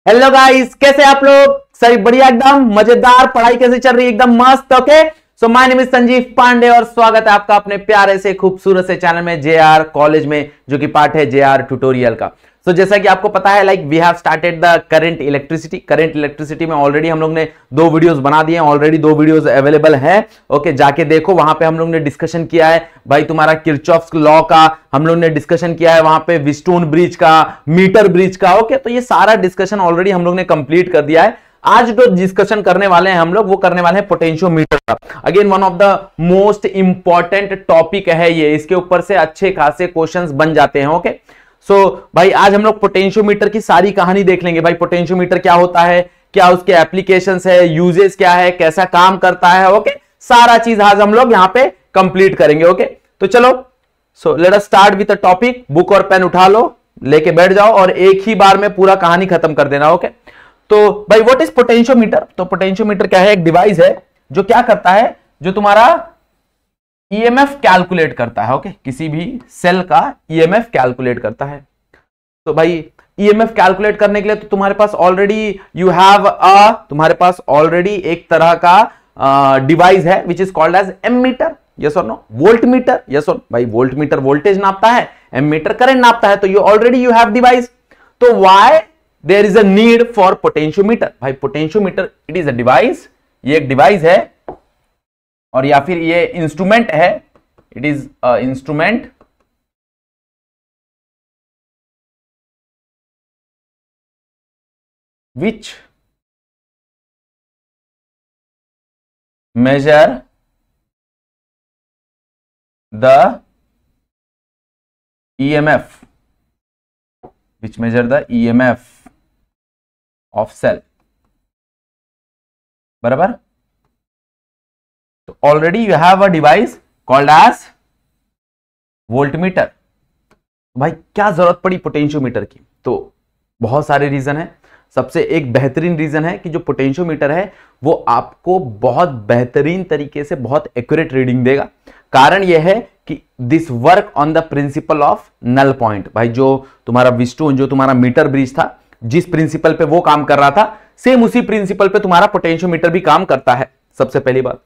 Hello guys, कैसे आप लोग? सही बढ़िया, एकदम मजेदार। पढ़ाई कैसे चल रही है? एकदम मस्त। Okay, so my name is Sanjeev Pandey और स्वागत है आपका अपने प्यारे से खूबसूरत से चैनल में जेआर कॉलेज में, जो कि पार्ट है जेआर ट्यूटोरियल का। तो जैसा कि आपको पता है, like we have started the current electricity में ऑलरेडी हम लोग ने 2 वीडियोस बना दिए हैं। ऑलरेडी 2 वीडियोस अवेलेबल है। ओके, जाके देखो, वहां पे हम लोग ने डिस्कशन किया है भाई तुम्हारा किरचॉफ्स लॉ का, हम लोग ने डिस्कशन किया है वहां पे विस्टोन ब्रिज का, मीटर ब्रिज का। ओके, तो ये सारा डिस्कशन ऑलरेडी हम लोग ने कंप्लीट कर दिया है। आज जो डिस्कशन करने वाले हैं हम लोग, वो करने वाले हैं पोटेंशियोमीटर का। Again one of the most important topic है ये, इसके ऊपर से अच्छे खासे क्वेश्चंस बन जाते हैं। ओके, सो भाई आज हम लोग पोटेंशियोमीटर की सारी कहानी देख लेंगे। भाई पोटेंशियोमीटर क्या होता है, क्या उसके एप्लीकेशंस है, यूजेस क्या है, कैसा काम करता है। ओके, सारा चीज आज हम लोग यहां पे कंप्लीट करेंगे। ओके, तो चलो, so let us start with the topic. Book और पेन उठा लो, लेके बैठ जाओ और एक ही बार में पूरा कहानी खत्म कर देना। ओके, तो भाई व्हाट इज पोटेंशियोमीटर? तो पोटेंशियोमीटर क्या है? एक डिवाइस है जो क्या करता है, जो तुम्हारा ईएमएफ कैलकुलेट करता है। ओके, किसी भी सेल का ईएमएफ कैलकुलेट करता है। तो भाई ईएमएफ कैलकुलेट करने के लिए तो तुम्हारे पास ऑलरेडी तुम्हारे पास ऑलरेडी एक तरह का डिवाइस है which is called as ammeter. Yes और नो? Volt meter. यस और भाई, वोल्ट मीटर वोल्टेज नापता है, एमीटर करंट नापता है। तो you already you have device. तो why there is a need for potentiometer? भाई potentiometer it is a device, ये एक डिवाइस है और या फिर ये इंस्ट्रूमेंट है। It is a instrument which measure the EMF, which measure the EMF of cell। बराबर? तो already you have a device called as voltmeter. भाई क्या जरूरत पड़ी पोटेंशियोमीटर की? तो बहुत सारे रीजन है। सबसे एक बेहतरीन रीजन है कि जो पोटेंशियोमीटर है वो आपको बहुत बेहतरीन तरीके से बहुत एक्यूरेट रीडिंग देगा। कारण यह है कि this work on the principle of null point. भाई जो तुम्हारा विस्टोन, जो तुम्हारा मीटर ब्रिज था, जिस प्रिंसिपल पे वो काम कर रहा था, सेम उसी प्रिंसिपल पे तुम्हारा पोटेंशियोमीटर भी काम करता है। सबसे पहली बात।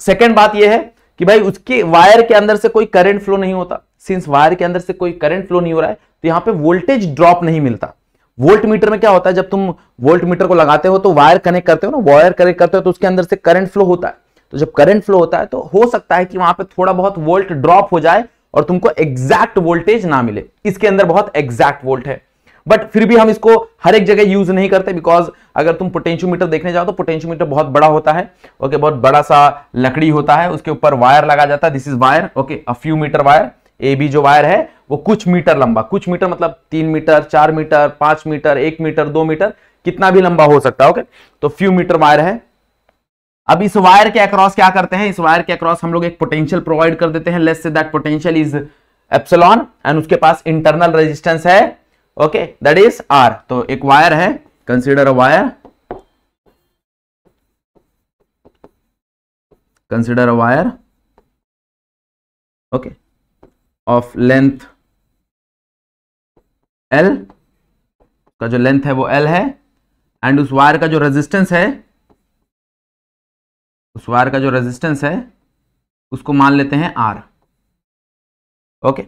सेकेंड बात यह है कि भाई उसके वायर के अंदर से कोई करंट फ्लो नहीं होता। सिंस वायर के अंदर से कोई करंट फ्लो नहीं हो रहा है, तो यहां पे वोल्टेज ड्रॉप नहीं मिलता। वोल्ट मीटर में क्या होता है, जब तुम वोल्ट मीटर को लगाते हो तो वायर कनेक्ट करते हो ना, वायर कनेक्ट करते हो तो उसके अंदर से करंट फ्लो होता है। तो जब करंट फ्लो होता है तो हो सकता है कि वहां पे थोड़ा बहुत वोल्ट ड्रॉप हो जाए और तुमको एग्जैक्ट वोल्टेज ना मिले। इसके अंदर बहुत एग्जैक्ट वोल्ट है, बट फिर भी हम इसको हर एक जगह यूज नहीं करते, बिकॉज अगर तुम पोटेंशियोमीटर देखने जाओ तो पोटेंशियोमीटर बहुत बड़ा होता है। ओके, बहुत बड़ा सा लकड़ी होता है, उसके ऊपर वायर लगा जाता है। This is wire. Okay, a few meter wire. A B जो वायर है वो कुछ मीटर लंबा, कुछ मीटर मतलब 3 meter, 4 meter, 5 meter, 1 meter, 2 meter, कितना भी लंबा हो सकता है। ओके, तो फ्यू मीटर वायर है। अब इस वायर के अक्रॉस क्या करते हैं, इस वायर के अक्रॉस हम लोग एक पोटेंशियल प्रोवाइड कर देते हैं। Let's say that potential is epsilon and उसके पास इंटरनल रेजिस्टेंस है। Okay, that is R. तो एक वायर है, consider a wire, consider a wire, okay, of length L, का जो लेंथ है वो L है, एंड उस वायर का जो रेजिस्टेंस है, उस वायर का जो रेजिस्टेंस है उसको मान लेते हैं R। Okay,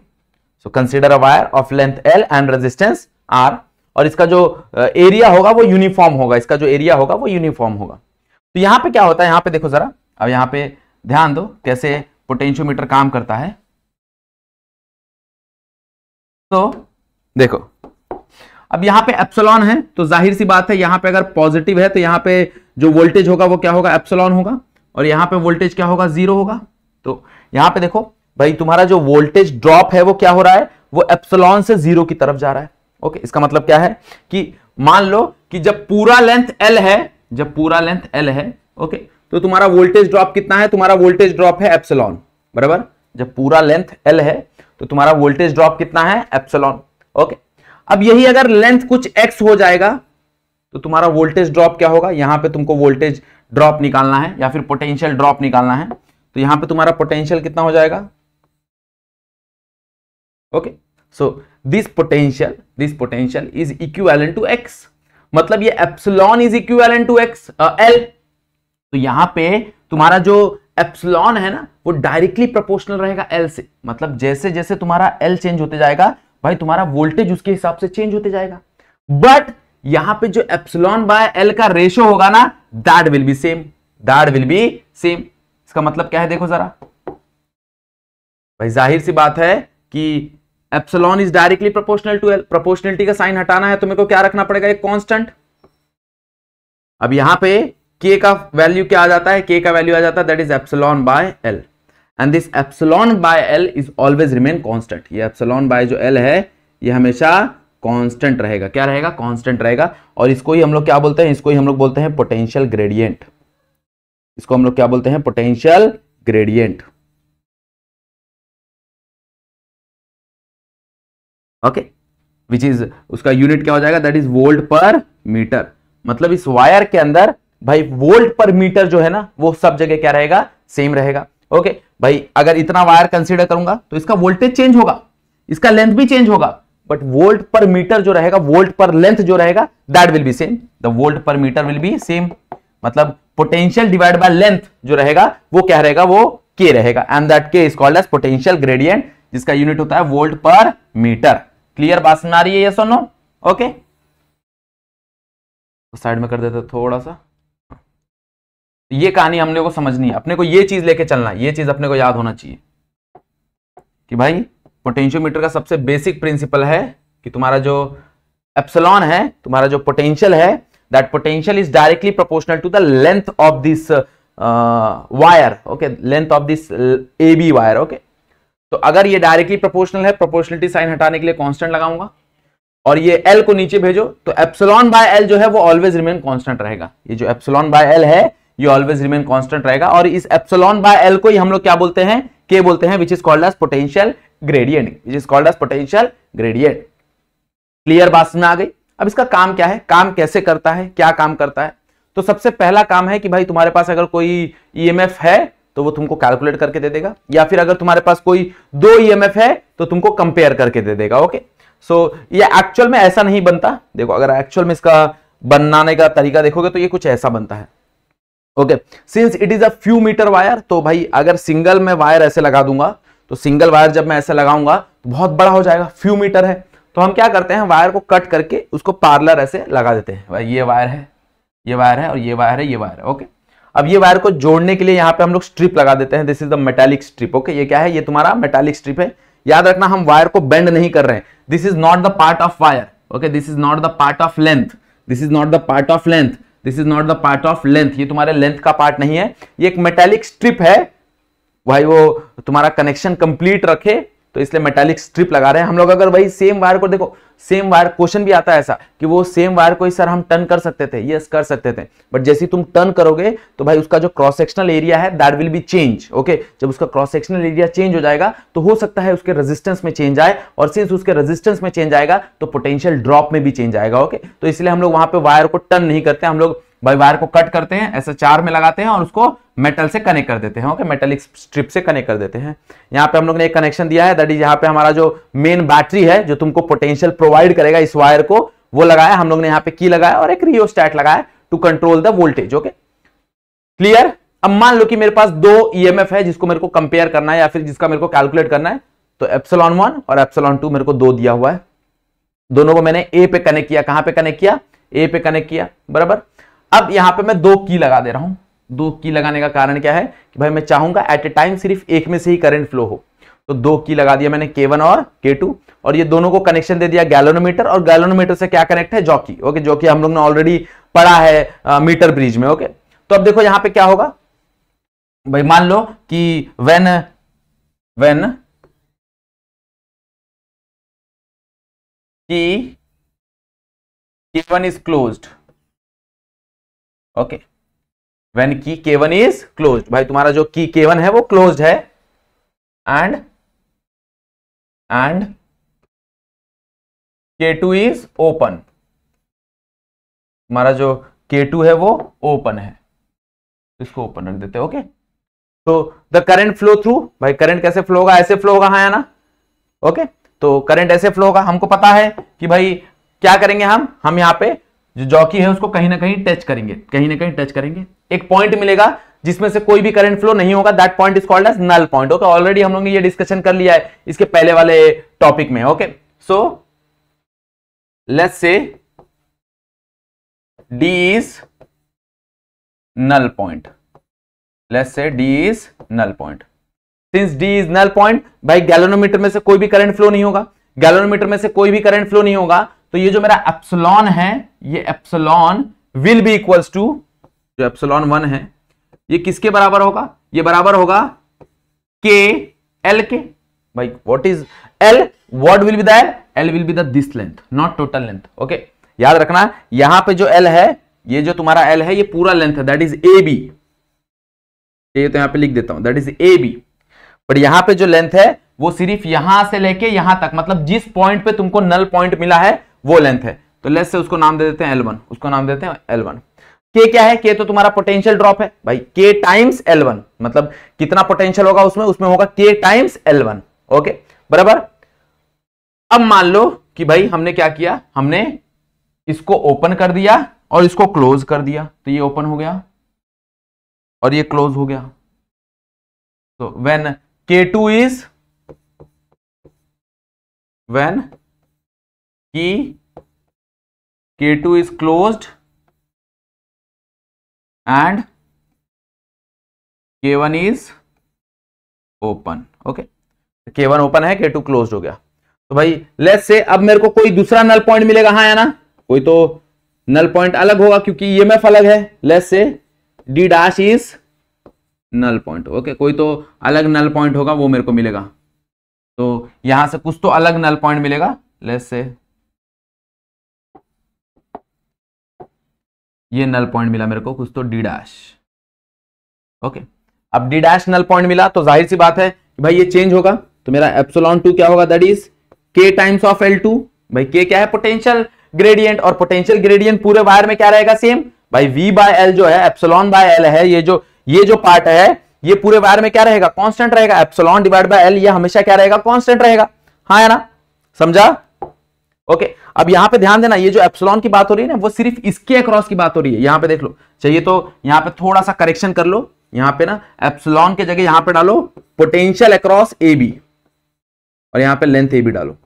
so consider a wire of length L and resistance R, और इसका जो एरिया होगा वो यूनिफॉर्म होगा, इसका जो एरिया होगा वो यूनिफॉर्म होगा। तो यहां पे क्या होता है, यहां पे देखो जरा, अब यहां पे ध्यान दो कैसे पोटेंशियोमीटर काम करता है। तो देखो, अब यहां पे एप्सिलॉन है तो जाहिर सी बात है, यहां पे अगर पॉजिटिव है तो यहां पे जो वोल्टेज होगा वो क्या होगा, एप्सिलॉन होगा, और यहां पे वोल्टेज क्या होगा, 0 होगा। तो यहां पे देखो भाई, तुम्हारा जो वोल्टेज ड्रॉप है वो क्या हो रहा है, वो एप्सिलॉन से 0 की तरफ जा रहा है। ओके, इसका मतलब क्या है कि मान लो कि जब पूरा लेंथ L है, जब पूरा लेंथ L है, ओके, तो तुम्हारा वोल्टेज ड्रॉप कितना है, तुम्हारा वोल्टेज ड्रॉप है एप्सिलॉन। बराबर? जब पूरा लेंथ L है तो तुम्हारा वोल्टेज ड्रॉप कितना है, एप्सिलॉन। ओके, अब यही अगर लेंथ कुछ x हो जाएगा तो तुम्हारा वोल्टेज ड्रॉप क्या होगा, यहां पे तुमको वोल्टेज ड्रॉप निकालना है या फिर पोटेंशियल ड्रॉप निकालना है। तो यहां पे तुम्हारा पोटेंशियल कितना हो जाएगा। Okay, so this potential is equivalent to x, मतलब ये epsilon is equivalent to x l। तो यहां पे तुम्हारा जो एप्सिलॉन है ना वो डायरेक्टली प्रोपोर्शनल रहेगा l से, मतलब जैसे जैसे तुम्हारा l चेंज होते जाएगा भाई तुम्हारा वोल्टेज उसके हिसाब से चेंज होते जाएगा। बट यहां पे जो एप्सिलॉन बाय l का रेशो होगा ना दैट विल बी सेम, इसका मतलब क्या है देखो जरा भाई, जाहिर सी बात है कि epsilon is directly proportional to l, proportionality का साइन हटाना है तो मेरे को क्या रखना पड़ेगा, एक कांस्टेंट। अब यहां पे k का वैल्यू क्या आ जाता है, k का वैल्यू आ जाता है that is epsilon bye l, and this epsilon bye l is always remain constant. ये एप्सिलॉन बाय जो l है ये हमेशा कांस्टेंट रहेगा, क्या रहेगा, कांस्टेंट रहेगा। और इसको ही हम लोग क्या बोलते हैं, इसको ही हम लोग बोलते हैं पोटेंशियल ग्रेडियंट, इसको हम लोग क्या बोलते हैं, potential gradient. Okay, which is उसका यूनिट क्या हो जाएगा, दैट इज वोल्ट पर मीटर। मतलब इस वायर के अंदर भाई वोल्ट पर मीटर जो है ना वो सब जगह क्या रहेगा, सेम रहेगा। ओके भाई, अगर इतना वायर कंसीडर करूंगा तो इसका वोल्टेज चेंज होगा, इसका लेंथ भी चेंज होगा, बट वोल्ट पर मीटर जो रहेगा, वोल्ट पर लेंथ जो रहेगा that will be same, the volt पर मीटर विल बी सेम। मतलब पोटेंशियल डिवाइड बाय लेंथ जो रहेगा वो क्या रहेगा, वो k रहेगा, and that k is called as potential gradient, जिसका यूनिट होता है वोल्ट पर मीटर। क्लियर बात सुना रही है, यस और नो? ओके, तो साइड में कर देते थोड़ा सा। ये कहानी हमने को समझनी है, अपने को ये चीज लेके चलना है, ये चीज अपने को याद होना चाहिए कि भाई पोटेंशियोमीटर का सबसे बेसिक प्रिंसिपल है कि तुम्हारा जो एप्सिलॉन है, तुम्हारा जो पोटेंशियल है, that potential is directly proportional to the length of this wire. Okay, length of this AB wire. Okay, तो अगर ये डायरेक्टली प्रोपोर्शनल है, प्रोपोर्शनलिटी साइन हटाने के लिए कांस्टेंट लगाऊंगा, और ये L को नीचे भेजो तो एप्सिलॉन बाय L जो है वो ऑलवेज रिमेन कांस्टेंट रहेगा। ये जो एप्सिलॉन बाय L है ये ऑलवेज रिमेन कांस्टेंट रहेगा, और इस एप्सिलॉन बाय L को ही हम लोग क्या बोलते हैं, K बोलते हैं, which is called as potential gradient, which is called as potential gradient. Clear बात समझ आ गई? अब इसका काम क्या है, काम कैसे करता है, क्या काम करता है? तो सबसे पहला काम है कि भाई तुम्हारे पास अगर कोई EMF है तो वो तुमको कैलकुलेट करके दे देगा, या फिर अगर तुम्हारे पास कोई 2 EMF है तो तुमको कंपेयर करके दे देगा। ओके, सो ये एक्चुअल में ऐसा नहीं बनता। देखो, अगर एक्चुअल में इसका बनाने का तरीका देखोगे तो ये कुछ ऐसा बनता है। Okay, since it is a few meter wire, तो भाई अगर सिंगल में वायर ऐसे लगा दूंगा तो सिंगल वायर जब मैं ऐसे लगाऊंगा तो बहुत बड़ा हो जाएगा, फ्यू मीटर है। तो हम क्या करते हैं, वायर को कट करके उसको पैरेलल ऐसे लगा देते हैं। भाई ये वायर है, ये वायर है, और ये वायर है, ये वायर है। ओके, अब ये वायर को जोड़ने के लिए यहाँ पे हम लोग स्ट्रिप लगा देते हैं, this is the metallic strip. Okay, ये क्या है, ये तुम्हारा मेटालिक स्ट्रिप है। याद रखना, हम वायर को बेंड नहीं कर रहे हैं, this is not the part of wire. Okay, this is not the part of length, this is not the part of length, this is not the part of length. ये तुम्हारे length का part नहीं है, ये एक metallic strip है भाई, वो तुम्हारा कनेक्शन कंप्लीट रखे तो इसलिए मेटालिक स्ट्रिप लगा रहे हैं हम लोग। अगर वही सेम वायर को देखो, सेम वायर, क्वेश्चन भी आता है ऐसा कि वो सेम वायर को ही सर हम टर्न कर सकते थे, यस कर सकते थे, बट जैसे तुम टर्न करोगे तो भाई उसका जो क्रॉस सेक्शनल एरिया है that will B change. Okay, जब उसका क्रॉस सेक्शनल एरिया चेंज हो जाएगा तो हो सकता है उसके रेजिस्टेंस में चेंज आए, और सिंस उसके रेजिस्टेंस में चेंज आएगा तो पोटेंशियल ड्रॉप में भी चेंज आएगा। ओके, तो इसलिए हम लोग वहां पे वायर को टर्न नहीं करते, हम लोग भाई वायर को कट करते हैं, ऐसे 4 में लगाते हैं और उसको मेटल से कनेक्ट कर देते हैं। ओके, मेटालिक स्ट्रिप से कनेक्ट कर देते हैं। यहाँ पे हम लोग ने एक कनेक्शन दिया है, दैट इज यहाँ पे हमारा जो मेन बैटरी है जो तुमको पोटेंशियल प्रोवाइड करेगा इस वायर को, वो लगाया हम लोग ने, यहाँ पे की लगाया और एक रियोस्टैट लगाया to control the voltage. Okay, clear? अब मान लो कि मेरे पास 2 EMF है जिसको मेरे को कंपेयर करना है या फिर जिसका मेरे को कैलकुलेट करना है, तो एप्सिलॉन 1 और एप्सिलॉन 2 मेरे को 2 दिया हुआ है, दोनों को मैंने A पे कनेक्ट किया। कहां पे कनेक्ट किया? A पे कनेक्ट किया, बराबर। अब यहां पे मैं 2 की लगा दे रहा हूं। 2 की लगाने का कारण क्या है कि भाई मैं चाहूंगा एट ए टाइम सिर्फ एक में से ही करंट फ्लो हो, तो 2 की लगा दिया मैंने, K1 और K2, और ये दोनों को कनेक्शन दे दिया गैल्वेनोमीटर, और गैल्वेनोमीटर से क्या कनेक्ट है, जॉकी। ओके, जो कि हम लोग ने ऑलरेडी पढ़ा है मीटर ब्रिज में। ओके, तो अब देखो यहां पे क्या होगा भाई, मान लो कि when K1 is closed, okay, when key K1 is closed, भाई तुम्हारा जो की K1 है वो क्लोज्ड है, एंड K2 is open, हमारा जो K2 है वो ओपन है, इसको ओपन रख देते हैं। ओके, तो द करंट फ्लो थ्रू, भाई करंट कैसे फ्लो होगा, ऐसे फ्लो होगा, हाँ या ना? ओके, तो करंट ऐसे फ्लो होगा। हमको पता है कि भाई क्या करेंगे, हम यहाँ पे जो जॉकी है उसको कहीं ना कहीं टच करेंगे, कहीं ना कहीं टच करेंगे, एक पॉइंट मिलेगा जिसमें से कोई भी करंट फ्लो नहीं होगा, that point is called as null point. Okay, already हम लोग ने ये डिस्कशन कर लिया है इसके पहले वाले टॉपिक में। Okay, so let's say D is null point. Let's say D is null point. Since D is null point, भाई गैल्वेनोमीटर में से कोई भी करंट फ्लो नहीं होगा, गैल्वेनोमीटर में से कोई भी करंट फ्लो नहीं होगा, तो ये जो मेरा एप्सिलॉन है, ये epsilon will be equals to, जो एप्सिलॉन 1 है ये किसके बराबर होगा, ये बराबर होगा के एल के। भाई what is L, what will be the L, L will be the this length, not total length. Okay, याद रखना यहां पे जो L है, ये जो तुम्हारा L है ये पूरा लेंथ है, दैट इज AB। ये तो यहां पे लिख देता हूं, दैट इज AB। पर यहां पे जो लेंथ है वो सिर्फ यहां से लेके यहां तक, मतलब जिस पॉइंट पे तुमको नल पॉइंट मिला है वो लेंथ है। तो लेट्स से उसको नाम दे देते हैं L1, उसको नाम देते हैं L1। K क्या है, K तो तुम्हारा पोटेंशियल ड्रॉप है भाई, K टाइम्स L1, मतलब कितना पोटेंशियल होगा उसमें, उसमें होगा K टाइम्स L1। ओके बराबर। अब मान लो कि भाई हमने क्या किया, हमने इसको ओपन कर दिया और इसको क्लोज कर दिया, तो ये ओपन हो गया और ये क्लोज हो गया। तो when K2 is, when K2 is closed end K1 is open. Okay, K1 open है, K2 क्लोज्ड हो गया। तो भाई लेट्स से अब मेरे को कोई दूसरा नल पॉइंट मिलेगा, हाँ या ना, कोई तो नल पॉइंट अलग होगा क्योंकि ईएमएफ अलग है। Let's say D dash is null point. Okay, कोई तो अलग नल पॉइंट होगा वो मेरे को मिलेगा, तो यहां से कुछ तो अलग नल पॉइंट मिलेगा। लेट्स से ये नल पॉइंट मिला मेरे को कुछ तो D डैश। ओके, अब D डैश नल पॉइंट मिला तो जाहिर सी बात है कि भाई ये चेंज होगा, तो मेरा एप्सिलॉन 2 क्या होगा, that is K times of L2। भाई K क्या है, पोटेंशियल ग्रेडियंट, और पोटेंशियल ग्रेडियंट पूरे वायर में क्या रहेगा, सेम। भाई V बाय L जो है, एप्सिलॉन बाय L है, ये जो पार्ट है ये पूरे वायर में क्या रहेगा, कांस्टेंट रहेगा। एप्सिलॉन डिवाइड बाय L ये हमेशा क्या रहेगा, कांस्टेंट रहेगा, हाँ है ना, समझा। ओके, अब यहां पे ध्यान देना, ये जो एप्सिलॉन की बात हो रही है ना, वो सिर्फ इसके अक्रॉस की बात हो रही है। यहां पे देख लो, चाहिए तो यहां पे थोड़ा सा करेक्शन कर लो, यहां पे ना एप्सिलॉन के जगह यहां पे डालो पोटेंशियल अक्रॉस AB और यहां पे लेंथ AB डालो।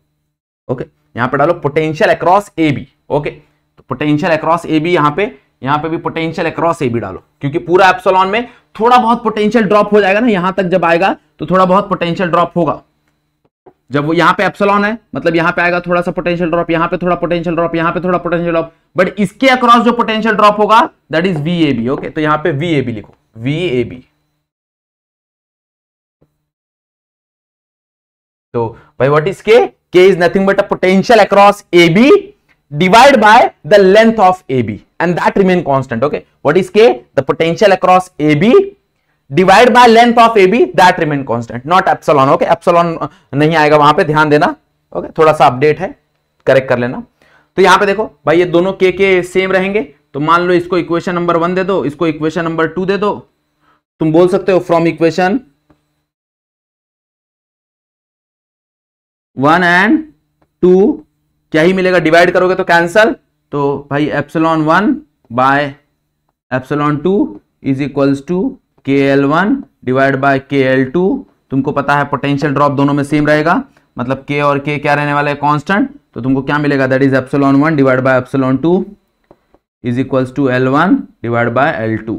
ओके, यहां पे डालो पोटेंशियल अक्रॉस AB। ओके, तो पोटेंशियल अक्रॉस AB यहां पे भी पोटेंशियल अक्रॉस AB डालो, क्योंकि पूरा एप्सिलॉन में थोड़ा बहुत पोटेंशियल ड्रॉप हो जाएगा ना, यहां तक जब आएगा तो थोड़ा बहुत पोटेंशियल ड्रॉप होगा। जब वो यहां पे एप्सिलॉन है मतलब यहां पे आएगा थोड़ा सा पोटेंशियल ड्रॉप, यहां पे थोड़ा पोटेंशियल ड्रॉप, यहां पे थोड़ा पोटेंशियल ड्रॉप, बट इसके अक्रॉस जो पोटेंशियल ड्रॉप होगा दैट इज VAB। ओके, तो यहां पे VAB लिखो, VAB। तो भाई what is K, K is nothing but a potential across AB divided by the length of AB and that remain constant. Okay, what is K? The potential across AB divided by length of AB that remain constant, not epsilon. Okay, epsilon नहीं आएगा वहां पे, ध्यान देना। Okay, थोड़ा सा update है, correct कर लेना। तो यहां पे देखो भाई ये दोनों K सेम रहेंगे, तो मान लो इसको इक्वेशन नंबर 1 दे दो, इसको इक्वेशन नंबर 2 दे दो। तुम बोल सकते हो फ्रॉम इक्वेशन 1 एंड 2 क्या ही मिलेगा, डिवाइड करोगे तो कैंसल, तो भाई epsilon 1 by epsilon 2 is equals to KL1 divide by KL2। तुमको पता है पोटेंशियल ड्रॉप दोनों में सेम रहेगा, मतलब K और K क्या रहने वाला है, कांस्टेंट। तो तुमको क्या मिलेगा, that is epsilon 1 divide by epsilon 2 is equals to L1 divide by L2।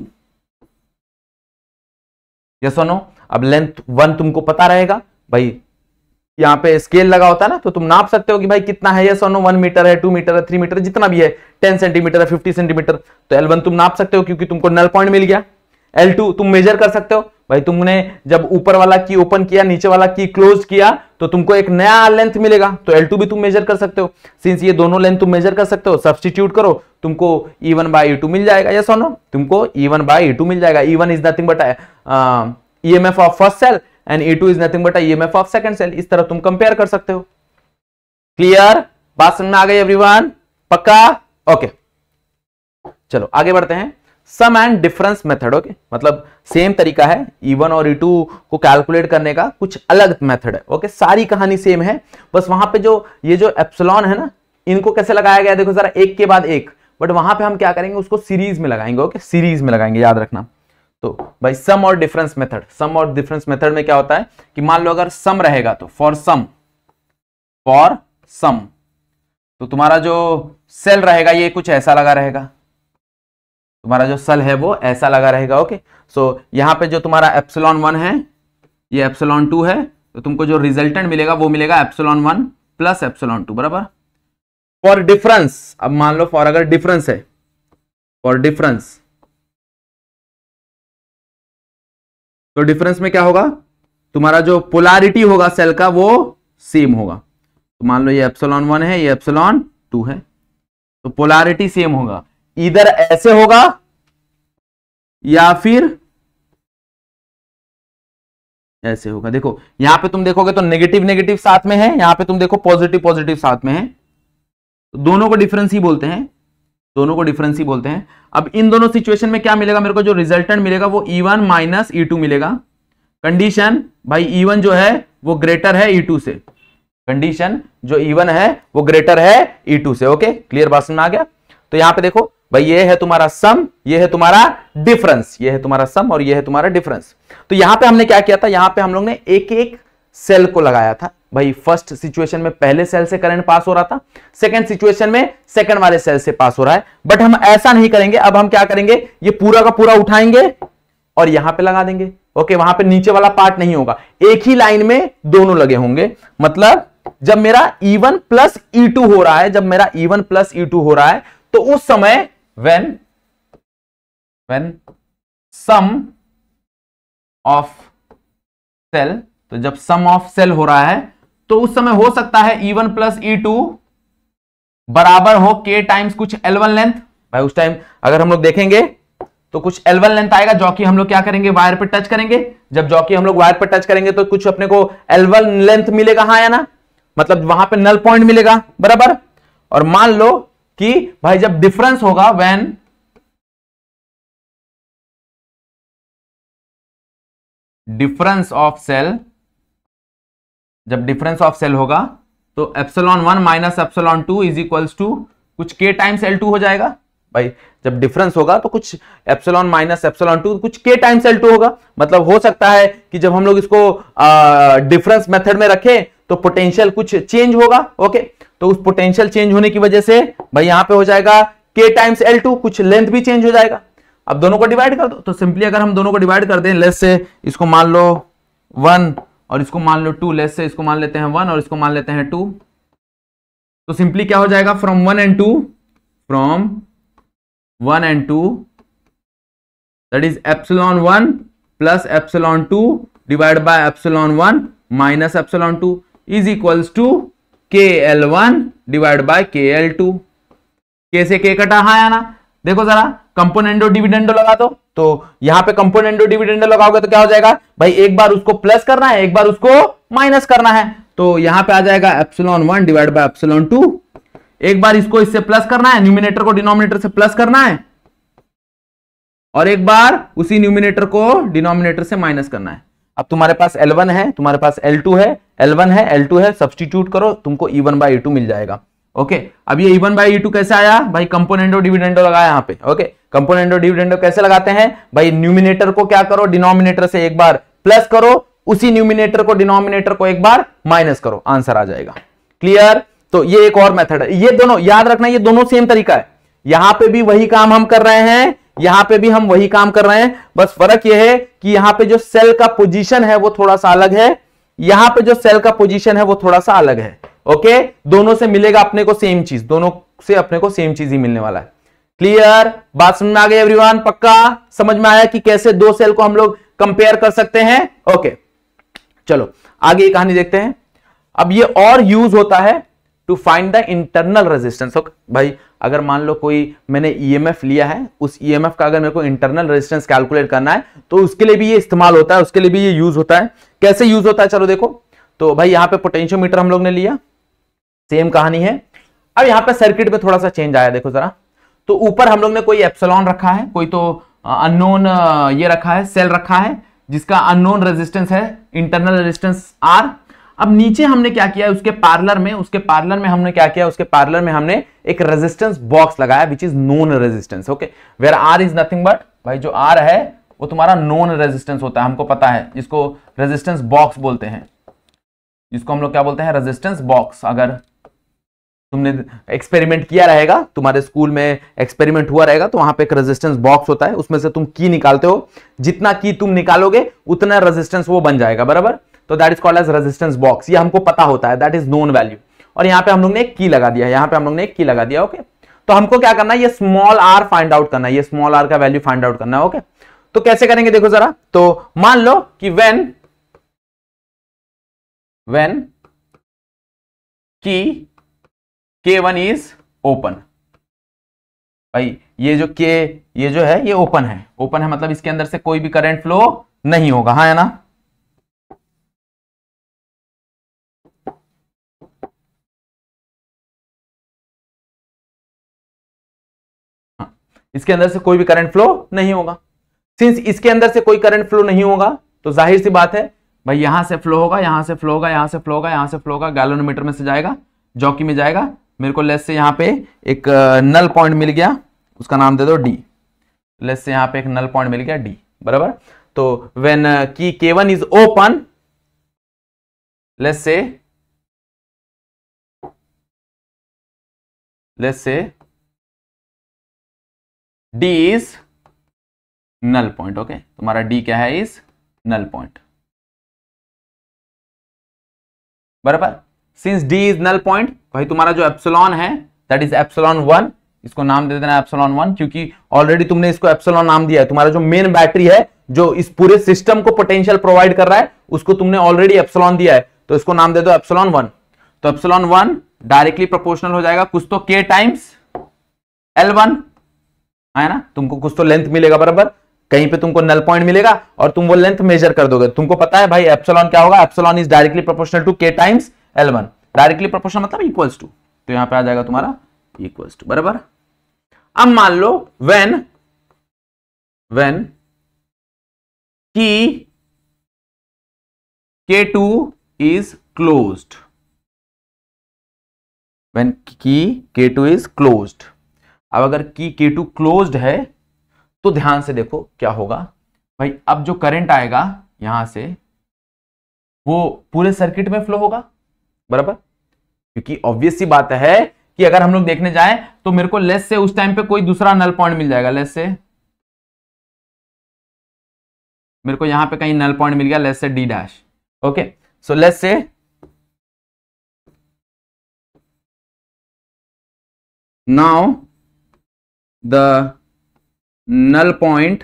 Yes और नो। अब लेंथ 1 तुमको पता रहेगा, भाई यहाँ पे स्केल लगा होता है ना, तो तुम नाप सकते हो कि भाई कितना है, यस और नो, 1 मीटर है, 2 मीटर है, 3 मीटर, जितना भी है, 10 सेंटीमीटर है, 50 सेंटीमीटर। तो L1 तुम नाप सकते हो क्योंकि तुमको नल पॉइंट मिल गया। L2 तुम मेजर कर सकते हो, भाई तुमने जब ऊपर वाला की ओपन किया, नीचे वाला की क्लोज किया, तो तुमको एक नया लेंथ मिलेगा, तो L2 भी तुम मेजर कर सकते हो। सिंस ये दोनों लेंथ तुम मेजर कर सकते हो, सब्स्टिट्यूट करो, तुमको E1 बाई E2 मिल जाएगा। यस और नो, तुमको E1 बाई E2 मिल जाएगा। E1 is nothing but EMF of first cell and E2 is nothing but EMF of second cell. इस तरह तुम कंपेयर कर सकते हो। क्लियर, बात समझ में आ गई एवरीवन, पक्का? ओके, चलो आगे बढ़ते हैं। सम एंड डिफरेंस मेथड। ओके, मतलब सेम तरीका है, E1 और E2 को कैलकुलेट करने का, कुछ अलग मेथड है। ओके, सारी कहानी सेम है, बस वहां पे जो ये जो एप्सिलॉन है ना, इनको कैसे लगाया गया देखो जरा, एक के बाद एक, बट वहां पे हम क्या करेंगे, उसको सीरीज में लगाएंगे। ओके, सीरीज में लगाएंगे, याद रखना। तो भाई सम और डिफरेंस मेथड, सम और डिफरेंस मेथड में क्या होता है कि मान लो अगर सम रहेगा तो फॉर सम तो तुम्हारा जो सेल रहेगा ये कुछ ऐसा लगा रहेगा, तुम्हारा जो सेल है वो ऐसा लगा रहेगा। ओके, सो यहां पे जो तुम्हारा एप्सिलॉन 1 है, ये एप्सिलॉन 2 है, तो तुमको जो रिजल्टेंट मिलेगा वो मिलेगा एप्सिलॉन 1 प्लस एप्सिलॉन 2 बराबर। फॉर डिफरेंस, अब मान लो फॉर अगर डिफरेंस है, फॉर डिफरेंस, तो डिफरेंस में क्या होगा, तुम्हारा जो पोलैरिटी होगा सेल का वो सेम होगा। तो मान लो ये एप्सिलॉन 1 है, ये एप्सिलॉन 2 है, तो पोलैरिटी सेम होगा, इधर ऐसे होगा या फिर ऐसे होगा। देखो यहां पे तुम देखोगे तो नेगेटिव नेगेटिव साथ में है, यहां पे तुम देखो पॉजिटिव पॉजिटिव साथ में है, तो दोनों को डिफरेंस ही बोलते हैं, दोनों को डिफरेंस ही बोलते हैं। अब इन दोनों सिचुएशन में क्या मिलेगा मेरे को, जो रिजल्टेंट मिलेगा वो E1 माइनस E2 मिलेगा। कंडीशन भाई E1 जो है वो ग्रेटर है E2 से, कंडीशन जो E1 है वो ग्रेटर है E2 से। ओके, क्लियर, बात समझ में आ गया। तो यहां पे देखो भाई ये है तुम्हारा सम, ये है तुम्हारा डिफरेंस, ये है तुम्हारा सम और ये है तुम्हारा डिफरेंस। तो यहां पे हमने क्या किया था, यहां पे हम लोग ने एक एक सेल को लगाया था। भाई फर्स्ट सिचुएशन में पहले सेल से करंट पास हो रहा था, सेकंड सिचुएशन में सेकंड वाले सेल से पास हो रहा है, बट हम ऐसा नहीं करेंगे। अब हम क्या करेंगे, ये पूरा का पूरा उठाएंगे और यहां पे लगा देंगे। ओके, वहां पे नीचे वाला पार्ट नहीं होगा, एक ही लाइन में दोनों लगे होंगे। मतलब जब मेरा E1 प्लस E2 हो रहा है, जब मेरा E1 प्लस E2 हो रहा है, तो उस समय when sum of cell, तो जब sum of cell हो रहा है तो उस समय हो सकता है E1 प्लस E2 बराबर हो K टाइम्स कुछ L1 लेंथ। भाई उस टाइम अगर हम लोग देखेंगे तो कुछ L1 लेंथ आएगा, जो कि हम लोग क्या करेंगे, वायर पे टच करेंगे। जब जो कि हम लोग वायर पे टच करेंगे तो कुछ अपने को L1 लेंथ मिलेगा, हाँ या ना, मतलब वहां पे नल पॉइंट मिलेगा बराबर। और मान लो कि भाई जब डिफरेंस होगा, व्हेन डिफरेंस ऑफ सेल, जब डिफरेंस ऑफ सेल होगा तो epsilon 1 minus epsilon 2 is equals to कुछ K टाइम्स L2 हो जाएगा। भाई जब डिफरेंस होगा तो कुछ एप्सिलॉन माइनस एप्सिलॉन 2 कुछ K टाइम्स L2 होगा। मतलब हो सकता है कि जब हम लोग इसको डिफरेंस मेथड में रखें तो पोटेंशियल कुछ चेंज होगा। ओके, तो उस पोटेंशियल चेंज होने की वजह से भाई यहां पे हो जाएगा K टाइम्स L2, कुछ लेंथ भी चेंज हो जाएगा। अब दोनों को डिवाइड कर दो, तो सिंपली अगर हम दोनों को डिवाइड कर दें, लेट्स से इसको मान लो 1 और इसको मान लो 2, लेट्स से इसको मान लेते हैं 1 और इसको मान लेते हैं 2, तो सिंपली क्या हो जाएगा, from 1 and 2, from 1 and 2 that is epsilon 1 plus epsilon 2 divide by epsilon 1 minus epsilon 2 is equals to KL1 divide by KL2। K से K कटा, हाँ या ना। देखो जरा कंपोनेंडो डिविडेंडो लगा दो, तो यहां पे कंपोनेंडो डिविडेंडो लगाओगे तो क्या हो जाएगा, भाई एक बार उसको प्लस करना है, एक बार उसको माइनस करना है। तो यहां पे आ जाएगा एप्सिलॉन 1 डिवाइड बाय एप्सिलॉन 2, एक बार इसको इससे प्लस करना है, न्यूमिनेटर को डिनोमिनेटर से प्लस करना है, और एक बार उसी न्यूमिनेटर को डिनोमिनेटर से माइनस करना है। अब तुम्हारे पास L1 है, तुम्हारे पास L2 है, L1 है, L2 है, सब्स्टिट्यूट करो, तुमको E1 बाई E2 मिल जाएगा। ओके, अब ये E1 बाई E2 कैसे आया, भाई कंपोनेंडो डिविडेंडो लगाया यहां पे। ओके, कंपोनेंडो डिविडेंडो कैसे लगाते हैं, भाई न्यूमिनेटर को क्या करो, डिनोमिनेटर से एक बार प्लस करो, उसी न्यूमिनेटर को डिनोमिनेटर को एक बार माइनस करो, आंसर आ जाएगा। क्लियर, तो ये एक और मेथड है। ये दोनों याद रखना, ये दोनों सेम तरीका है, यहां पे भी वही काम हम कर रहे हैं, यहां पे भी हम वही काम कर रहे हैं, बस फर्क यह है कि यहां पे जो सेल का पोजीशन है वो थोड़ा सा अलग है, यहां पे जो सेल का पोजीशन है वो थोड़ा सा अलग है। ओके, दोनों से मिलेगा अपने को सेम चीज, दोनों से अपने को सेम चीज ही मिलने वाला है। क्लियर, बात समझ में आ गई एवरीवन, पक्का समझ में आया कि कैसे दो सेल को हम लोग कंपेयर कर सकते हैं। ओके, चलो आगे ये कहानी देखते हैं। अब ये और यूज होता है to find the internal resistance. भाई अगर मान लो कोई मैंने ईएमएफ लिया है, उस ईएमएफ का अगर मेरे को इंटरनल रेजिस्टेंस कैलकुलेट करना है तो उसके लिए भी ये इस्तेमाल होता है, उसके लिए भी ये यूज होता है। कैसे यूज होता है चलो देखो। तो भाई यहां पे पोटेंशियोमीटर हम लोग ने लिया, सेम कहानी है। अब यहां पे सर्किट में थोड़ा सा चेंज आया, देखो जरा। तो ऊपर हम लोग ने कोई एप्सिलॉन रखा है, कोई तो अननोन ये रखा है, सेल रखा है जिसका अननोन रेजिस्टेंस है, इंटरनल रेजिस्टेंस आर। अब नीचे हमने क्या किया, उसके पैरेलल में हमने क्या किया, उसके पैरेलल में हमने एक रेजिस्टेंस बॉक्स लगाया which is known resistance. Okay, where R is nothing but, भाई जो आर है वो तुम्हारा नोन रेजिस्टेंस होता है, हमको पता है, जिसको रेजिस्टेंस बॉक्स बोलते हैं, जिसको हम लोग क्या बोलते हैं, रेजिस्टेंस बॉक्स। अगर तुमने एक्सपेरिमेंट किया रहेगा, तुम्हारे स्कूल में एक्सपेरिमेंट हुआ रहेगा, तो वहां पे एक रेजिस्टेंस बॉक्स होता है, उसमें से तुम की निकालते हो, जितना की तुम निकालोगे उतना रेजिस्टेंस वो बन जाएगा, बराबर। तो that is called as resistance box, ये हमको पता होता है, दैट इज नोन वैल्यू। और यहां पे हम लोग ने एक की लगा दिया, यहां पे हम लोग ने एक की लगा दिया। ओके, तो हमको क्या करना है, ये स्मॉल आर फाइंड आउट करना है, ये स्मॉल आर का वैल्यू फाइंड आउट करना है। ओके, तो कैसे करेंगे देखो जरा। तो मान लो कि when key K1 is open, भाई ये जो K, ये जो है ये ओपन है, ओपन है मतलब इसके अंदर से कोई भी करंट फ्लो नहीं होगा, हाँ है ना। इसके अंदर से कोई भी करंट फ्लो नहीं होगा। सिंस इसके अंदर से कोई करंट फ्लो नहीं होगा तो जाहिर सी बात है भाई यहां से फ्लो होगा, यहां से फ्लो होगा, यहां से फ्लो होगा, यहां से फ्लो होगा, गैल्वेनोमीटर में से जाएगा, जॉकी में जाएगा। मेरे को लेस से यहां पे एक नल पॉइंट मिल गया, उसका नाम दे दो डी। लेस से यहां पे एक नल पॉइंट मिल गया डी, बराबर। तो when key K1 is open, let's say D is null point. Okay, तुम्हारा D क्या है, इज नल पॉइंट, बराबर। Since D is null point, भाई तुम्हारा जो एप्सिलॉन है दैट इज एप्सिलॉन 1, इसको नाम दे देना एप्सिलॉन 1, क्योंकि ऑलरेडी तुमने इसको एप्सिलॉन नाम दिया है। तुम्हारा जो मेन बैटरी है जो इस पूरे सिस्टम को पोटेंशियल प्रोवाइड कर रहा है, उसको तुमने ऑलरेडी एप्सिलॉन दिया है, तो इसको नाम दे दो एप्सिलॉन 1। तो एप्सिलॉन 1 डायरेक्टली प्रोपोर्शनल हो जाएगा कुछ तो K टाइम्स L1, है ना। तुमको कुछ तो लेंथ मिलेगा, बराबर, कहीं पे तुमको नल पॉइंट मिलेगा और तुम वो लेंथ मेजर कर दोगे। तुमको पता है भाई एप्सिलॉन क्या होगा, epsilon is directly proportional to K times L1, directly proportional मतलब इक्वल्स टू, तो यहां पे आ जाएगा तुम्हारा इक्वल्स टू, बराबर। अब मान लो व्हेन की K2 इज क्लोज्ड, व्हेन की K2 इज क्लोज्ड। अब अगर की K2 क्लोज्ड है तो ध्यान से देखो क्या होगा भाई, अब जो करंट आएगा यहां से वो पूरे सर्किट में फ्लो होगा, बराबर, क्योंकि ऑब्वियस सी बात है कि अगर हम लोग देखने जाएं तो मेरे को लेस से उस टाइम पे कोई दूसरा नल पॉइंट मिल जाएगा, लेस से मेरे को यहां पे कहीं नल पॉइंट मिल गया, less say D dash. Okay, so less से now the null point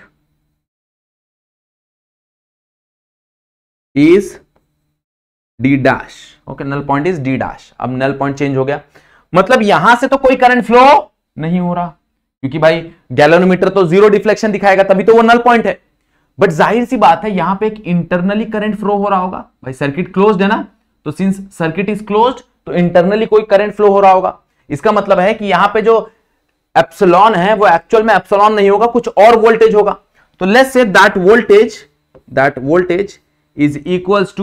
is D dash। Okay, null point is D dash। अब null point चेंज हो गया, मतलब यहां से तो कोई करंट फ्लो नहीं हो रहा, क्योंकि भाई गैल्वेनोमीटर तो जीरो डिफ्लेक्शन दिखाएगा, तभी तो वो नल पॉइंट है। बट जाहिर सी बात है यहां पे एक इंटरनली करंट फ्लो हो रहा होगा, भाई सर्किट क्लोज्ड है ना, तो सिंस सर्किट इज क्लोज्ड तो इंटरनली कोई करंट फ्लो हो रहा होगा। इसका मतलब है कि यहां पे जो एप्सिलॉन है वो एक्चुअल में एप्सिलॉन नहीं होगा, कुछ और वोल्टेज होगा। तो let's say that voltage is equals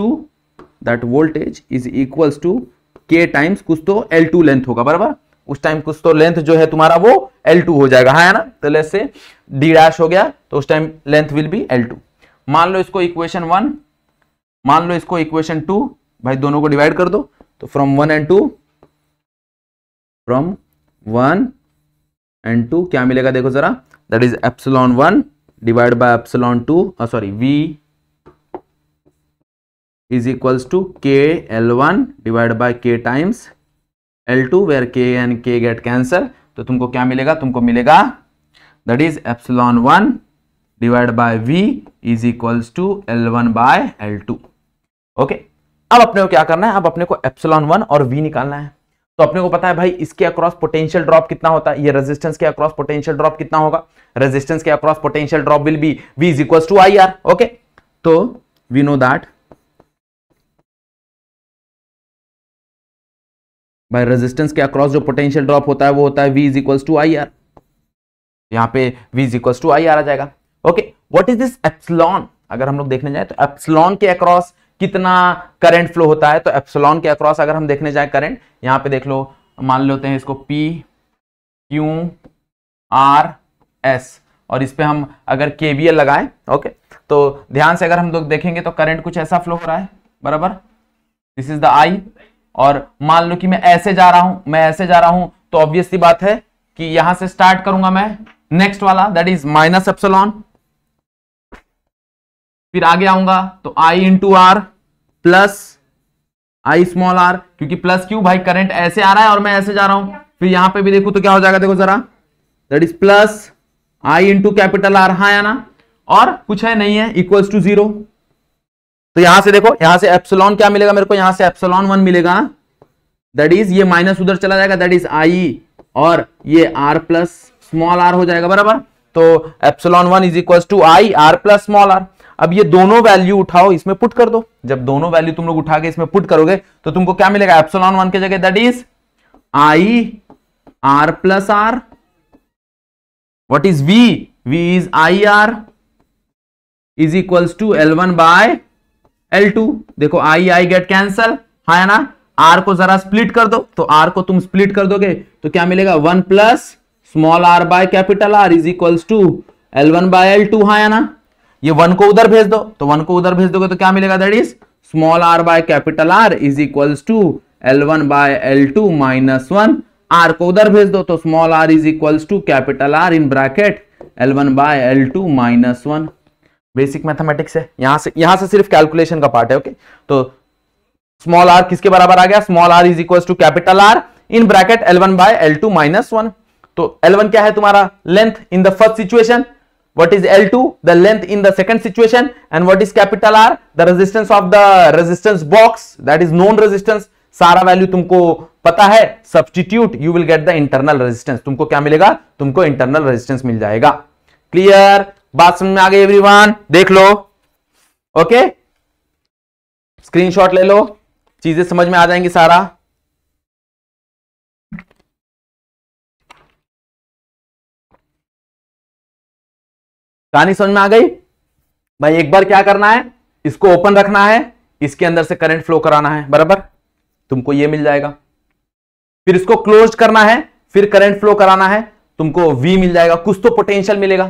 to K times कुछ तो L2 लेंथ होगा, बराबर। उस टाइम कुछ तो लेंथ जो है तुम्हारा वो L2 हो जाएगा, है ना। तो लेट्स से D डैश हो गया तो उस time length will be L2। मान लो इसको इक्वेशन 1, मान लो इसको इक्वेशन 2, भाई दोनों को डिवाइड कर दो, तो फ्रॉम 1 एंड 2 क्या मिलेगा देखो जरा, that is epsilon 1 divide by epsilon 2, sorry V is equals to K L1 divide by K times L2 where K and K get cancel. तो तुमको क्या मिलेगा, तुमको मिलेगा that is epsilon 1 divide by V is equals to L1 by L2। Okay, अब अपने को क्या करना है, अब अपने को एप्सिलॉन 1 और V निकालना है। तो अपने को पता है भाई इसके अक्रॉस पोटेंशियल ड्रॉप कितना होता है, ये रेजिस्टेंस के अक्रॉस पोटेंशियल ड्रॉप कितना होगा, रेजिस्टेंस के across potential drop will be V is equals to IR। Okay, तो वी नो दैट भाई रेजिस्टेंस के अक्रॉस जो पोटेंशियल ड्रॉप होता है वो होता है V is equals to IR। यहाँ पे v is equal to I आ जाएगा। Okay, what is this epsilon? अगर हम लोग देखने जाए तो एप्सिलॉन के अक्रॉस कितना करंट फ्लो होता है, तो एप्सिलॉन के अक्रॉस अगर हम देखने जाए करंट, यहाँ पे देख लो, मान लेते हैं इसको P Q R S, और इस पे हम अगर KVL लगाएं, ओके, तो ध्यान से अगर हम लोग देखेंगे तो करंट कुछ ऐसा फ्लो हो रहा है, बराबर, दिस इज द I, और मान लो कि मैं ऐसे जा रहा हूं, तो ऑब्वियस सी बात है कि यहां से स्टार्ट करूंगा मैं नेक्स्ट वाला, दैट इज माइनस एप्सिलॉन, फिर आगे आऊंगा तो I into R plus I small r, क्योंकि प्लस क्यों भाई, करंट ऐसे आ रहा है और मैं ऐसे जा रहा हूं, फिर यहां पे भी देखो तो क्या हो जाएगा, देखो जरा, that is plus I into capital R, हाँ या ना, और कुछ है नहीं है, इक्वल्स टू 0। तो यहां से देखो, यहां से एप्सिलॉन क्या मिलेगा मेरे को, यहां से एप्सिलॉन 1 मिलेगा, दैट इज ये माइनस उधर चला जाएगा, दैट इज I, और ये R प्लस स्मॉल r हो जाएगा, बराबर। तो epsilon 1 is equal to I R plus small r। अब ये दोनों वैल्यू उठाओ, इसमें पुट कर दो, जब दोनों वैल्यू तुम लोग उठा के इसमें पुट करोगे तो तुमको क्या मिलेगा, एप्सिलॉन 1 की जगह that is I R plus R, what is V, V is I R is equals to L1 by L2। देखो I गेट कैंसल, हाँ है ना, R को जरा स्प्लिट कर दो, तो R को तुम स्प्लिट कर दोगे तो क्या मिलेगा, 1 plus small r by capital R is equals to L1 by L2, हाँ या ना। ये 1 को उधर भेज दो, तो 1 को उधर भेज दोगे तो क्या मिलेगा, that is small r by capital R is equals to L1 by L2 minus 1, R को उधर भेज दो तो small r is equals to capital R in bracket L1 by L2 minus 1। Basic mathematics है, यहां से सिर्फ कैलकुलेशन का पार्ट है। ओके, तो स्मॉल r किसके बराबर आ गया, small r is equals to capital R in bracket L1 by L2 minus 1। तो L1 क्या है तुम्हारा, length in the first situation, what is L2, the length in the second situation, and what is capital R, the resistance of the resistance box, that is known resistance। सारा value तुमको पता है, substitute, you will get the internal resistance, तुमको क्या मिलेगा, तुमको internal resistance मिल जाएगा। Clear, बात समझ में आ गई एवरीवन, देख लो, ओके, स्क्रीनशॉट ले लो, चीजें समझ में आ जाएंगी सारा। कहानी समझ में आ गई भाई। एक बार क्या करना है, इसको ओपन रखना है, इसके अंदर से करंट फ्लो कराना है, बराबर, तुमको ये मिल जाएगा। फिर इसको क्लोज करना है, फिर करंट फ्लो कराना है, तुमको V मिल जाएगा, कुछ तो पोटेंशियल मिलेगा।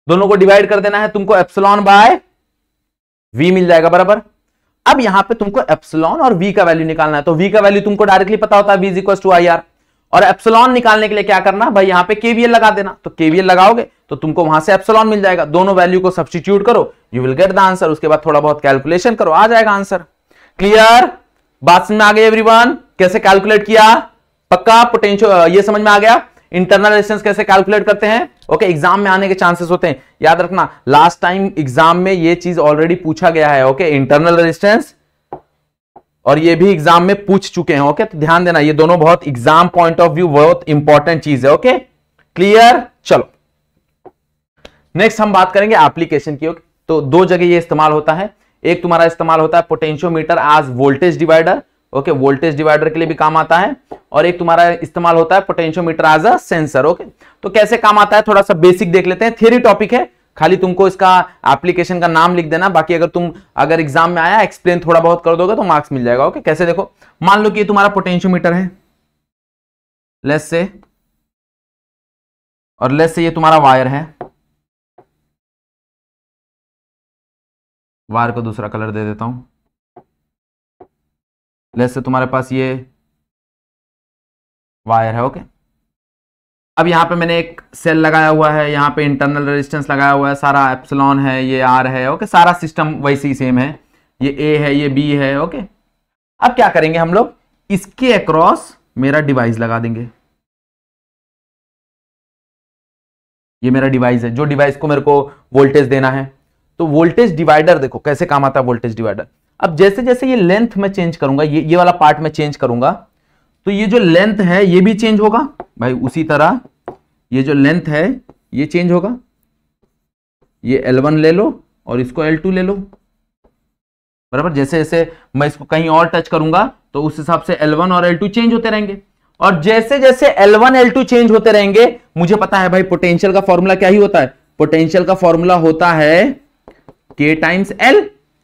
दोनों को डिवाइड कर देना है, तुमको एप्सिलॉन बाय V मिल जाएगा, बराबर। अब यहां पे तुमको एप्सिलॉन और V का वैल्यू निकालना है, तो V का वैल्यू तुमको डायरेक्टली पता होता है, V is equal to IR, और एप्सिलॉन निकालने के लिए क्या करना भाई, यहां पे KVL लगा देना, तो KVL लगाओगे तो तुमको वहां से एप्सिलॉन मिल जाएगा, दोनों वैल्यू को सब्स्टिट्यूट करो, you will get the answer, उसके बाद थोड़ा बहुत कैलकुलेशन करो, आ जाएगा आंसर। क्लियर, बात समझ में आ गई एवरीवन, कैसे कैलकुलेट किया, पक्का पोटेंशियल ये समझ में आ गया, इंटरनल रेजिस्टेंस कैसे कैलकुलेट करते हैं। ओके, एग्जाम में आने के चांसेस होते हैं, याद रखना, लास्ट टाइम एग्जाम में ये चीज ऑलरेडी पूछा गया है। ओके, इंटरनल रेजिस्टेंस, और ये भी एग्जाम में पूछ चुके हैं। ओके, तो ध्यान देना, ये दोनों बहुत एग्जाम पॉइंट ऑफ व्यू बहुत इंपॉर्टेंट चीज है। ओके, क्लियर, चलो नेक्स्ट हम बात करेंगे एप्लीकेशन की। ओके, तो दो जगह ये इस्तेमाल होता है, एक तुम्हारा इस्तेमाल होता है potentiometer as voltage divider, okay, voltage divider के लिए भी काम आता है, और एक तुम्हारा इस्तेमाल होता है potentiometer as a sensor. Okay, तो कैसे काम आता है थोड़ा सा बेसिक देख लेते हैं, थियरी टॉपिक है, खाली तुमको इसका एप्लीकेशन का नाम लिख देना, बाकी अगर एग्जाम में आया एक्सप्लेन थोड़ा बहुत कर दोगे तो मार्क्स मिल जाएगा। ओके, कैसे देखो, मान लो कि ये तुम्हारा पोटेंशियोमीटर है, लेट्स से, और लेट्स से ये तुम्हारा वायर है, वायर को दूसरा कलर दे देता हूं, लेट्स से तुम्हारे पास ये वायर है। ओके, अब यहां पे मैंने एक सेल लगाया हुआ है, यहां पे इंटरनल रेजिस्टेंस लगाया हुआ है, सारा एप्सिलॉन है, ये R है। ओके, सारा सिस्टम वैसे ही सेम है, ये A है, ये B है। ओके, अब क्या करेंगे हम लोग, इसके अक्रॉस मेरा डिवाइस लगा देंगे, ये मेरा डिवाइस है, जो डिवाइस को मेरे को वोल्टेज देना है। तो वोल्टेज डिवाइडर देखो कैसे काम आता है वोल्टेज डिवाइडर। अब जैसे जैसे ये लेंथ में चेंज करूंगा, ये वाला पार्ट में चेंज करूंगा, तो ये जो लेंथ है ये भी चेंज होगा भाई, उसी तरह ये जो लेंथ है ये चेंज होगा, ये L1 ले लो और इसको L2 ले लो, बराबर। जैसे जैसे मैं इसको कहीं और टच करूंगा तो उस हिसाब से L1 और L2 चेंज होते रहेंगे, और जैसे जैसे L1 L2 चेंज होते रहेंगे, मुझे पता है भाई पोटेंशियल का फॉर्मूला क्या ही होता है, पोटेंशियल का फॉर्मूला होता है K टाइम्स L,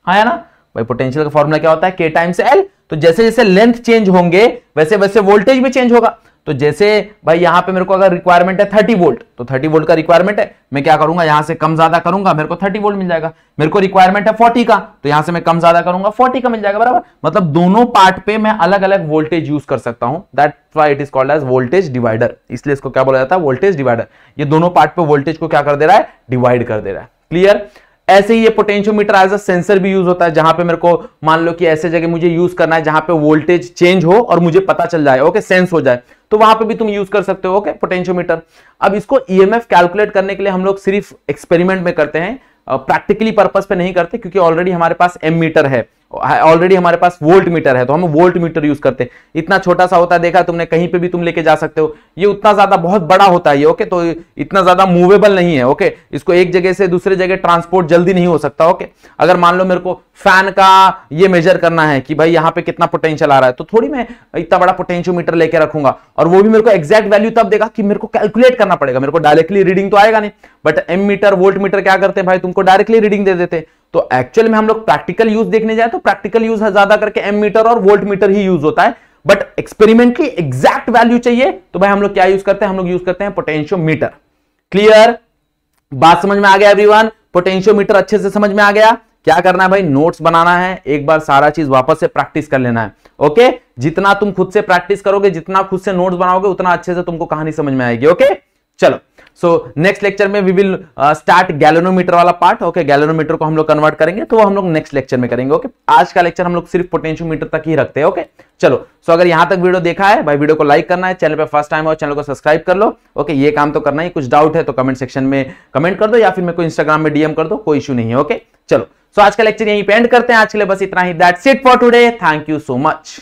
है ना भाई। पोटेंशियल का फॉर्मूला क्या होता है, K टाइम्स L। तो जैसे जैसे लेंथ चेंज होंगे वैसे वैसे वोल्टेज भी चेंज होगा। तो जैसे भाई यहां पे मेरे को अगर रिक्वायरमेंट है 30 वोल्ट, तो 30 वोल्ट का रिक्वायरमेंट है, मैं क्या करूंगा यहां से कम ज्यादा करूंगा, मेरे को 30 वोल्ट मिल जाएगा। मेरे को रिक्वायरमेंट है 40 का, तो यहां से मैं कम ज्यादा करूंगा 40 का मिल जाएगा, बराबर। मतलब दोनों पार्ट पे मैं अलग अलग वोल्टेज यूज कर सकता हूं, that's why it is called as voltage divider. इसलिए इसको क्या बोला जाता है, वोल्टेज डिवाइडर। ये दोनों पार्ट पे वोल्टेज को क्या कर दे रहा है, डिवाइड कर दे रहा है। क्लियर। ऐसे ही ये पोटेंशियोमीटर एज अ सेंसर भी यूज होता है, जहां पे मेरे को मान लो कि ऐसे जगह मुझे यूज करना है जहां पे वोल्टेज चेंज हो और मुझे पता चल जाए, ओके, सेंस हो जाए, तो वहां पे भी तुम यूज कर सकते हो, ओके, पोटेंशियोमीटर। अब इसको ईएमएफ कैलकुलेट करने के लिए हम लोग सिर्फ एक्सपेरिमेंट में करते हैं, प्रैक्टिकली पर्पस पे नहीं करते, क्योंकि ऑलरेडी हमारे पास एम मीटर है, ऑलरेडी हमारे पास वोल्ट मीटर है, तो हम वोल्ट मीटर यूज करते हैं। इतना छोटा सा होता है, देखा तुमने, कहीं पे भी तुम लेके जा सकते हो। ये उतना ज्यादा बहुत बड़ा होता है ये, ओके, तो इतना ज्यादा मूवेबल नहीं है, ओके। इसको एक जगह से दूसरे जगह ट्रांसपोर्ट जल्दी नहीं हो सकता, ओके। अगर मान लो मेरे को फैन का ये मेजर करना है कि भाई यहाँ पे कितना पोटेंशियल आ रहा है, तो थोड़ी मैं इतना बड़ा पोटेंशियोमीटर लेके रखूंगा, और वो भी मेरे को एग्जैक्ट वैल्यू तब देगा कि मेरे को कैलकुलेट करना पड़ेगा, मेरे को डायरेक्टली रीडिंग तो आएगा नहीं। But ammeter volt meter क्या करते हैं भाई, तुमको डायरेक्टली रीडिंग दे देते। तो एक्चुअल में हम लोग प्रैक्टिकल यूज देखने जाए तो प्रैक्टिकल यूज ज्यादा करके एम मीटर और वोल्ट मीटर ही यूज होता है, बट एक्सपेरिमेंटली एग्जैक्ट वैल्यू चाहिए तो भाई हम लोग क्या यूज करते हैं, हम लोग यूज करते हैं पोटेंशियोमीटर। क्लियर, बात समझ में आ गया एवरीवन? पोटेंशियोमीटर अच्छे से समझ में आ गया। क्या करना है भाई, नोट्स बनाना है, एक बार सारा चीज वापस से प्रैक्टिस कर लेना है, ओके। जितना तुम खुद से प्रैक्टिस करोगे, जितना खुद से नोट्स बनाओगे, उतना अच्छे से तुमको कहानी समझ में आएगी, ओके। चलो, सो नेक्स्ट लेक्चर में वी विल स्टार्ट गैल्वेनोमीटर वाला पार्ट, ओके। गैल्वेनोमीटर को हम लोग कन्वर्ट करेंगे, तो वो हम लोग नेक्स्ट लेक्चर में करेंगे, ओके। आज का लेक्चर हम लोग सिर्फ पोटेंशियोमीटर तक ही रखते हैं, ओके। चलो, सो अगर यहां तक वीडियो देखा है भाई, वीडियो को लाइक करना है, चैनल पे फर्स्ट टाइम हो चैनल को सब्सक्राइब कर लो, ओके। ये काम तो करना ही, कुछ डाउट है तो कमेंट सेक्शन में कमेंट कर दो, या फिर मेरे को इंस्टाग्राम में डीएम कर दो, कोई इशू नहीं है, ओके। चलो, सो आज का लेक्चर यहीं पे एंड करते हैं, आज के लिए बस इतना ही। That's it for today, thank you so much.